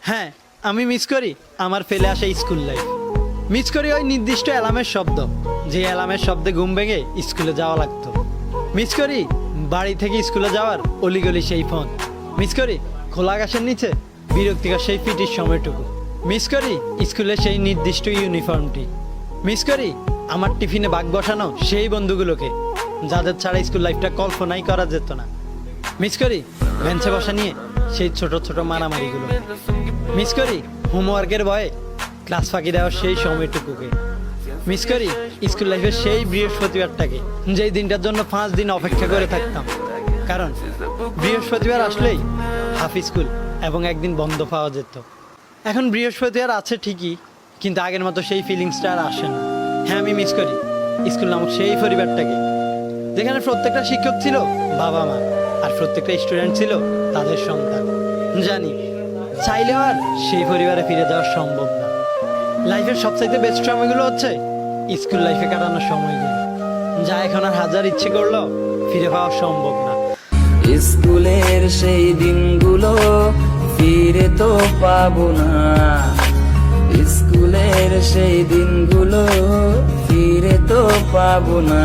হ্যাঁ, আমি মিস করি আমার ফেলে আসা স্কুল লাইফ। মিস করি ওই নির্দিষ্ট অ্যালার্মের শব্দ, যে অ্যালার্মের শব্দে ঘুম ভেঙে স্কুলে যাওয়া লাগতো। মিস করি বাড়ি থেকে স্কুলে যাওয়ার অলিগলি সেই ফোন। মিস করি খোলা আকাশের নিচে বিরক্তিকর সেই পিটির সময়টুকু। মিস করি স্কুলের সেই নির্দিষ্ট ইউনিফর্মটি। মিস করি আমার টিফিনে বাগ বসানো সেই বন্ধুগুলোকে, যাদের ছাড়া স্কুল লাইফটা কল্পনাই করা যেত না। মিস করি বেঞ্চে বসা নিয়ে সেই ছোট ছোট মারামারিগুলো। মিস করি হোমওয়ার্কের ভয়ে ক্লাস ফাঁকি দেওয়ার সেই সময়টুকুকে। মিস করি স্কুল লাইফের সেই বৃহস্পতিবারটাকে, যেই দিনটার জন্য 5 দিন অপেক্ষা করে থাকতাম। কারণ বৃহস্পতিবার আসলেই হাফ স্কুল এবং একদিন বন্ধ পাওয়া যেত। এখন বৃহস্পতিবার আছে ঠিকই, কিন্তু আগের মতো সেই ফিলিংসটা আর আসে না। হ্যাঁ, আমি মিস করি স্কুল নামক সেই পরিবারটাকে, যেখানে প্রত্যেকটা শিক্ষক ছিল বাবা মা, আর প্রত্যেকটা স্টুডেন্ট ছিল তাদের সন্তান। জানি চাইলেও আর সেই পরিবারে ফিরে যাওয়া সম্ভব না। লাইফের সবচাইতে বেস্ট সময়গুলো হচ্ছে স্কুল লাইফে কাটানোর সময়গুলো, যা এখন আর হাজার ইচ্ছে করলেও ফিরে পাওয়া সম্ভব না। স্কুলের সেই দিনগুলো ফিরে তো পাবো না। স্কুলের সেই দিনগুলো ফিরে তো পাবো না।